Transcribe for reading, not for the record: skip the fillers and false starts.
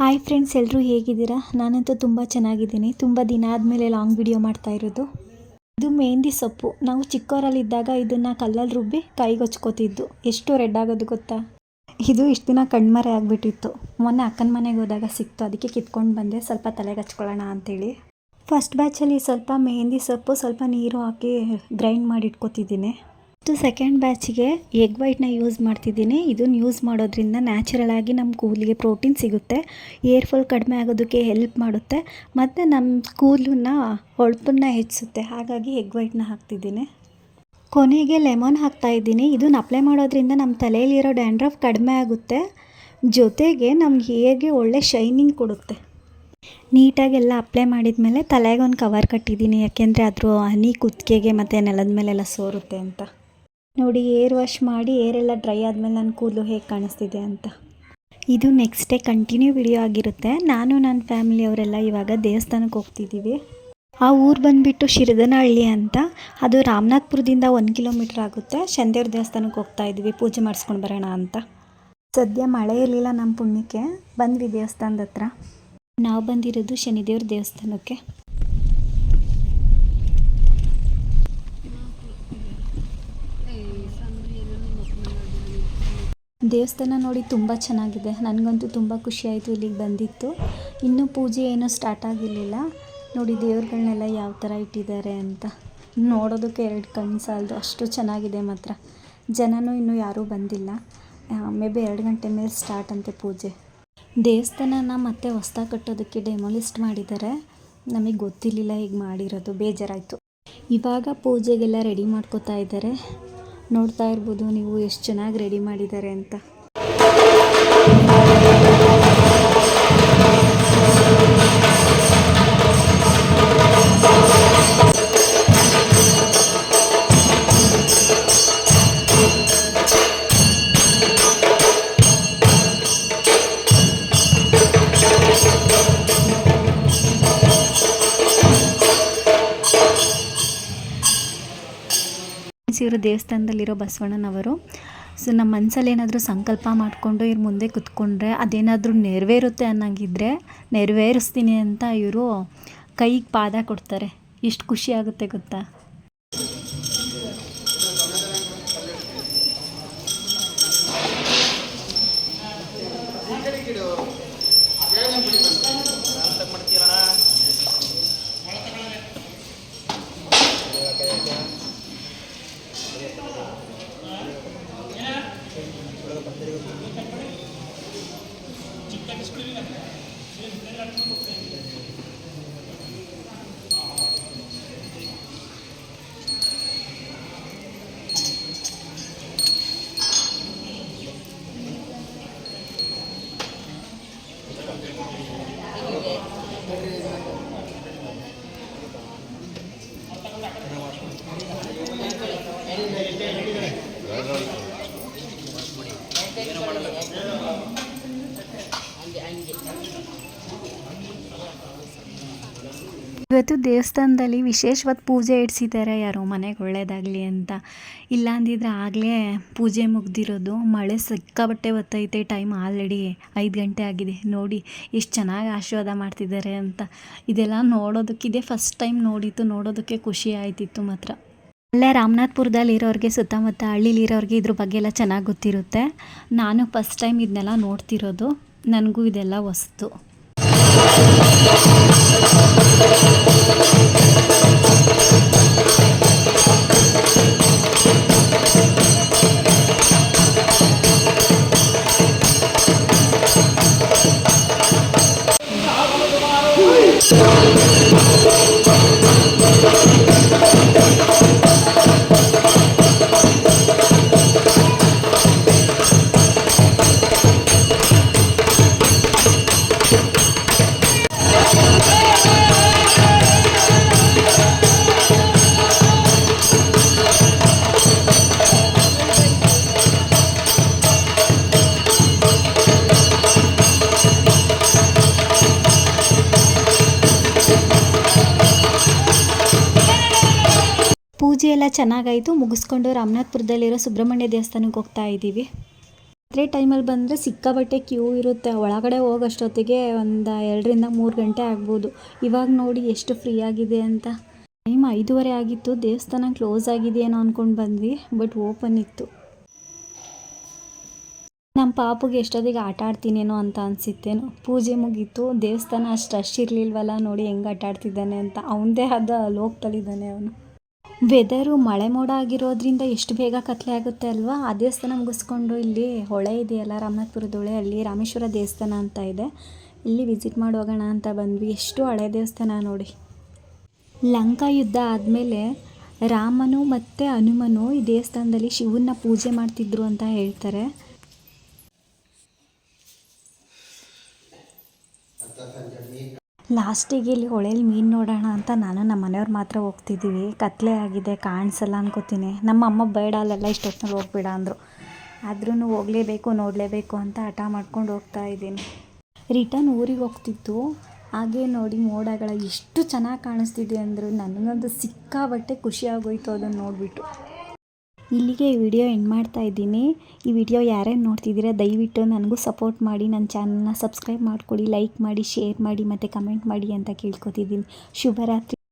Hi friends, ಎಲ್ಲರೂ ಹೇಗಿದ್ದೀರಾ? ನಾನಂತೂ ತುಂಬ ಚೆನ್ನಾಗಿದ್ದೀನಿ. ತುಂಬ ದಿನ ಆದಮೇಲೆ ಲಾಂಗ್ ವಿಡಿಯೋ ಮಾಡ್ತಾ ಇರೋದು. ಇದು ಮೆಹಂದಿ ಸೊಪ್ಪು. ನಾವು ಚಿಕ್ಕವರಲ್ಲಿದ್ದಾಗ ಇದನ್ನು ಕಲ್ಲಲ್ಲಿ ರುಬ್ಬಿ ಕೈಗೆ ಹಚ್ಕೋತಿದ್ದು. ಎಷ್ಟು ರೆಡ್ ಆಗೋದು ಗೊತ್ತಾ? ಇದು ಇಷ್ಟು ದಿನ ಕಣ್ಮರೆ ಆಗಿಬಿಟ್ಟಿತ್ತು. ಮೊನ್ನೆ ಅಕ್ಕನ ಮನೆಗೆ ಹೋದಾಗ ಸಿಕ್ತು, ಅದಕ್ಕೆ ಕಿತ್ಕೊಂಡು ಬಂದೆ ಸ್ವಲ್ಪ ತಲೆಗೆ ಹಚ್ಕೊಳ್ಳೋಣ ಅಂತೇಳಿ. ಫಸ್ಟ್ ಬ್ಯಾಚಲ್ಲಿ ಸ್ವಲ್ಪ ಮೆಹಂದಿ ಸೊಪ್ಪು ಸ್ವಲ್ಪ ನೀರು ಹಾಕಿ ಗ್ರೈಂಡ್ ಮಾಡಿ ಇಟ್ಕೊತಿದ್ದೀನಿ. ಸೆಕೆಂಡ್ ಬ್ಯಾಚಿಗೆ ಎಗ್ ವೈಟ್ನ ಯೂಸ್ ಮಾಡ್ತಿದ್ದೀನಿ. ಇದನ್ನು ಯೂಸ್ ಮಾಡೋದ್ರಿಂದ ನ್ಯಾಚುರಲ್ ಆಗಿ ನಮ್ಮ ಕೂದಲಿಗೆ ಪ್ರೋಟೀನ್ ಸಿಗುತ್ತೆ, ಏರ್ ಫಾಲ್ ಕಡಿಮೆ ಆಗೋದಕ್ಕೆ ಹೆಲ್ಪ್ ಮಾಡುತ್ತೆ ಮತ್ತು ನಮ್ಮ ಕೂದಲನ್ನ ಹೊಳಪನ್ನ ಹೆಚ್ಚಿಸುತ್ತೆ. ಹಾಗಾಗಿ ಎಗ್ ವೈಟ್ನ ಹಾಕ್ತಿದ್ದೀನಿ. ಕೊನೆಗೆ ಲೆಮನ್ ಹಾಕ್ತಾಯಿದ್ದೀನಿ. ಇದನ್ನು ಅಪ್ಲೈ ಮಾಡೋದ್ರಿಂದ ನಮ್ಮ ತಲೆಯಲ್ಲಿರೋ ಡ್ಯಾಂಡ್ರಫ್ ಕಡಿಮೆ ಆಗುತ್ತೆ, ಜೊತೆಗೆ ನಮ್ಗೆ ಹೇಗೆ ಒಳ್ಳೆ ಶೈನಿಂಗ್ ಕೊಡುತ್ತೆ. ನೀಟಾಗೆಲ್ಲ ಅಪ್ಲೈ ಮಾಡಿದ್ಮೇಲೆ ತಲೆಗೆ ಒಂದು ಕವರ್ ಕಟ್ಟಿದ್ದೀನಿ, ಯಾಕೆಂದರೆ ಅದ್ರ ಹನಿ ಕುತ್ತಿಗೆಗೆ ಮತ್ತು ನೆಲದ ಮೇಲೆಲ್ಲ ಸೋರುತ್ತೆ ಅಂತ. ನೋಡಿ, ಏರ್ ವಾಶ್ ಮಾಡಿ ಏರೆಲ್ಲ ಡ್ರೈ ಆದಮೇಲೆ ನನ್ನ ಕೂದಲು ಹೇಗೆ ಕಾಣಿಸ್ತಿದೆ ಅಂತ. ಇದು ನೆಕ್ಸ್ಟ್ ಡೇ ಕಂಟಿನ್ಯೂ ವಿಡಿಯೋ ಆಗಿರುತ್ತೆ. ನಾನು ನನ್ನ ಫ್ಯಾಮಿಲಿಯವರೆಲ್ಲ ಇವಾಗ ದೇವಸ್ಥಾನಕ್ಕೆ ಹೋಗ್ತಿದ್ದೀವಿ. ಆ ಊರು ಬಂದುಬಿಟ್ಟು ಶಿರದನಹಳ್ಳಿ ಅಂತ. ಅದು ರಾಮನಾಥ್ಪುರದಿಂದ 1 ಕಿಲೋಮೀಟ್ರ್ ಆಗುತ್ತೆ. ಶನಿದೇವ್ರ ದೇವಸ್ಥಾನಕ್ಕೆ ಹೋಗ್ತಾ ಇದ್ದೀವಿ, ಪೂಜೆ ಮಾಡಿಸ್ಕೊಂಡು ಬರೋಣ ಅಂತ. ಸದ್ಯ ಮಳೆ ಇರಲಿಲ್ಲ ನಮ್ಮ ಪುಣ್ಯಕ್ಕೆ, ಬಂದ್ವಿ ದೇವಸ್ಥಾನದ ಹತ್ರ. ನಾವು ಬಂದಿರೋದು ಶನಿದೇವ್ರ ದೇವಸ್ಥಾನಕ್ಕೆ. ದೇವಸ್ಥಾನ ನೋಡಿ ತುಂಬ ಚೆನ್ನಾಗಿದೆ. ನನಗಂತೂ ತುಂಬ ಖುಷಿ ಆಯಿತು ಇಲ್ಲಿಗೆ ಬಂದಿತ್ತು. ಇನ್ನೂ ಪೂಜೆ ಏನೂ ಸ್ಟಾರ್ಟ್ ಆಗಿರಲಿಲ್ಲ. ನೋಡಿ ದೇವ್ರುಗಳನ್ನೆಲ್ಲ ಯಾವ ಥರ ಇಟ್ಟಿದ್ದಾರೆ ಅಂತ. ನೋಡೋದಕ್ಕೆ 2 ಕಣ್ಣು ಸಾಲದು, ಅಷ್ಟು ಚೆನ್ನಾಗಿದೆ ಮಾತ್ರ. ಜನನೂ ಇನ್ನೂ ಯಾರೂ ಬಂದಿಲ್ಲ. ಮೇ ಬಿ 2 ಗಂಟೆ ಮೇಲೆ ಸ್ಟಾರ್ಟ್ ಅಂತೆ ಪೂಜೆ. ದೇವಸ್ಥಾನನ ಮತ್ತೆ ಹೊಸ್ದಾಗಿ ಕಟ್ಟೋದಕ್ಕೆ ಡೆಮೊಲಿಸ್ಟ್ ಮಾಡಿದ್ದಾರೆ. ನಮಗೆ ಗೊತ್ತಿರಲಿಲ್ಲ ಹೀಗೆ ಮಾಡಿರೋದು, ಬೇಜಾರಾಯಿತು. ಇವಾಗ ಪೂಜೆಗೆಲ್ಲ ರೆಡಿ ಮಾಡ್ಕೋತಾ ಇದ್ದಾರೆ. ನೋಡ್ತಾ ಇರ್ಬೋದು ನೀವು ಎಷ್ಟು ಚೆನ್ನಾಗಿ ರೆಡಿ ಮಾಡಿದ್ದಾರೆ ಅಂತ. ಇವರು ದೇವಸ್ಥಾನದಲ್ಲಿರೋ ಬಸವಣ್ಣನವರು. ಸೊ ನಮ್ಮ ಮನಸ್ಸಲ್ಲಿ ಏನಾದರೂ ಸಂಕಲ್ಪ ಮಾಡಿಕೊಂಡು ಇವ್ರ ಮುಂದೆ ಕುತ್ಕೊಂಡ್ರೆ ಅದೇನಾದರೂ ನೆರವೇರುತ್ತೆ ಅನ್ನಂಗಿದ್ರೆ ನೆರವೇರಿಸ್ತೀನಿ ಅಂತ ಇವರು ಕೈಗೆ ಪಾದ ಕೊಡ್ತಾರೆ. ಎಷ್ಟು ಖುಷಿ ಆಗುತ್ತೆ ಗೊತ್ತಾ? ಇವತ್ತು ದೇವಸ್ಥಾನದಲ್ಲಿ ವಿಶೇಷವಾದ ಪೂಜೆ ಇಡಿಸಿದ್ದಾರೆ. ಯಾರೋ ಮನೆಗೆ ಒಳ್ಳೇದಾಗಲಿ ಅಂತ. ಇಲ್ಲ ಅಂದಿದ್ರೆ ಆಗಲೇ ಪೂಜೆ ಮುಗ್ದಿರೋದು. ಮಳೆ ಸಿಕ್ಕಾಬಟ್ಟೆ ಬರ್ತೈತೆ. ಟೈಮ್ ಆಲ್ರೆಡಿ 5 ಗಂಟೆ ಆಗಿದೆ. ನೋಡಿ ಎಷ್ಟು ಚೆನ್ನಾಗಿ ಆಶೀರ್ವಾದ ಮಾಡ್ತಿದ್ದಾರೆ ಅಂತ. ಇದೆಲ್ಲ ನೋಡೋದಕ್ಕಿದೆ ಫಸ್ಟ್ ಟೈಮ್ ನೋಡೋದಕ್ಕೆ ಖುಷಿ ಆಯ್ತಿತ್ತು ಮಾತ್ರ. ಅಲ್ಲೇ ರಾಮನಾಥ್ಪುರದಲ್ಲಿರೋರಿಗೆ, ಸುತ್ತಮುತ್ತ ಹಳ್ಳಿಲಿರೋರಿಗೆ ಇದ್ರ ಬಗ್ಗೆ ಎಲ್ಲ ಚೆನ್ನಾಗಿ ಗೊತ್ತಿರುತ್ತೆ. ನಾನು ಫಸ್ಟ್ ಟೈಮ್ ಇದನ್ನೆಲ್ಲ ನೋಡ್ತಿರೋದು. ನನಗೂ ಇದೆಲ್ಲ ಹೊಸ್ತು. ಪೂಜೆ ಎಲ್ಲ ಚೆನ್ನಾಗಾಯಿತು. ಮುಗಿಸ್ಕೊಂಡು ರಾಮನಾಥ್ಪುರದಲ್ಲಿರೋ ಸುಬ್ರಹ್ಮಣ್ಯ ದೇವಸ್ಥಾನಕ್ಕೆ ಹೋಗ್ತಾ ಇದ್ದೀವಿ. ರಾತ್ರಿ ಟೈಮಲ್ಲಿ ಬಂದರೆ ಸಿಕ್ಕಾಬಟ್ಟೆ ಕ್ಯೂ ಇರುತ್ತೆ. ಒಳಗಡೆ ಹೋಗೋಷ್ಟೊತ್ತಿಗೆ ಒಂದು 2-3 ಗಂಟೆ ಆಗ್ಬೋದು. ಇವಾಗ ನೋಡಿ ಎಷ್ಟು ಫ್ರೀ ಆಗಿದೆ ಅಂತ. ಟೈಮ್ 5:30 ಆಗಿತ್ತು. ದೇವಸ್ಥಾನ ಕ್ಲೋಸ್ ಆಗಿದೆಯೇನೋ ಅಂದ್ಕೊಂಡು ಬಂದ್ವಿ, ಬಟ್ ಓಪನ್ ಇತ್ತು. ನಮ್ಮ ಪಾಪುಗೆ ಎಷ್ಟೊತ್ತಿಗೆ ಆಟ ಆಡ್ತೀನೇನೋ ಅಂತ ಅನಿಸಿತ್ತೇನೋ. ಪೂಜೆ ಮುಗೀತು, ದೇವಸ್ಥಾನ ಅಷ್ಟು ರಶ್ ಇರಲಿಲ್ವಲ್ಲ, ನೋಡಿ ಹೆಂಗೆ ಆಟ ಆಡ್ತಿದ್ದಾನೆ ಅಂತ. ಅವನದೇ ಆದ ಲೋಕದಲ್ಲಿದ್ದಾನೆ ಅವನು. ವೆದರು ಮಳೆ ಮೋಡ ಆಗಿರೋದ್ರಿಂದ ಎಷ್ಟು ಬೇಗ ಕತ್ಲೆ ಆಗುತ್ತೆ ಅಲ್ವಾ. ಆ ದೇವಸ್ಥಾನ ಮುಗಿಸ್ಕೊಂಡು ಇಲ್ಲಿ ಹೊಳೆ ಇದೆಯಲ್ಲ, ರಾಮನಾಥಪುರದ ಹೊಳೆ, ಅಲ್ಲಿ ರಾಮೇಶ್ವರ ದೇವಸ್ಥಾನ ಅಂತ ಇದೆ, ಇಲ್ಲಿ ವಿಸಿಟ್ ಮಾಡಿ ಹೋಗೋಣ ಅಂತ ಬಂದ್ವಿ. ಎಷ್ಟು ಹಳೆ ದೇವಸ್ಥಾನ ನೋಡಿ. ಲಂಕಾ ಯುದ್ಧ ಆದಮೇಲೆ ರಾಮನು ಮತ್ತು ಹನುಮನು ಈ ದೇವಸ್ಥಾನದಲ್ಲಿ ಶಿವನ್ನ ಪೂಜೆ ಮಾಡ್ತಿದ್ರು ಅಂತ ಹೇಳ್ತಾರೆ. ಲಾಸ್ಟಿಗೆ ಇಲ್ಲಿ ಹೊಳೇಲಿ ಮೀನು ನೋಡೋಣ ಅಂತ ನಾನು ನಮ್ಮ ಮನೆಯವ್ರು ಮಾತ್ರ ಹೋಗ್ತಿದ್ದೀವಿ. ಕತ್ಲೆ ಆಗಿದೆ, ಕಾಣಿಸಲ್ಲ ಅನ್ಕೋತೀನಿ. ನಮ್ಮ ಅಮ್ಮ ಬೇಡ, ಅಲ್ಲೆಲ್ಲ ಇಷ್ಟೊತ್ತಿನಲ್ಲಿ ಹೋಗ್ಬೇಡ ಅಂದರು. ಆದ್ರೂ ಹೋಗಲೇಬೇಕು, ನೋಡಲೇಬೇಕು ಅಂತ ಹಠ ಮಾಡ್ಕೊಂಡು ಹೋಗ್ತಾ ಇದ್ದೀನಿ. ರಿಟರ್ನ್ ಊರಿಗೆ ಹೋಗ್ತಿತ್ತು. ಹಾಗೆ ನೋಡಿ ಮೋಡಗಳ ಎಷ್ಟು ಚೆನ್ನಾಗಿ ಕಾಣಿಸ್ತಿದೆ ಅಂದರು. ನನಗಂತೂ ಸಿಕ್ಕಾಬಟ್ಟೆ ಖುಷಿ ಆಗೋಯ್ತು ಅದನ್ನು ನೋಡಿಬಿಟ್ಟು. ಇಲ್ಲಿಗೆ ಈ ವಿಡಿಯೋ ಎಂಡ್ ಮಾಡ್ತಾ ಇದ್ದೀನಿ. ಈ ವಿಡಿಯೋ ಯಾರ್ಯಾರು ನೋಡ್ತಿದ್ದೀರಾ ದಯವಿಟ್ಟು ನನಗೂ ಸಪೋರ್ಟ್ ಮಾಡಿ, ನನ್ನ ಚಾನಲ್ನ ಸಬ್ಸ್ಕ್ರೈಬ್ ಮಾಡ್ಕೊಳ್ಳಿ, ಲೈಕ್ ಮಾಡಿ, ಶೇರ್ ಮಾಡಿ ಮತ್ತು ಕಮೆಂಟ್ ಮಾಡಿ ಅಂತ ಕೇಳ್ಕೊತಿದ್ದೀನಿ. ಶುಭರಾತ್ರಿ.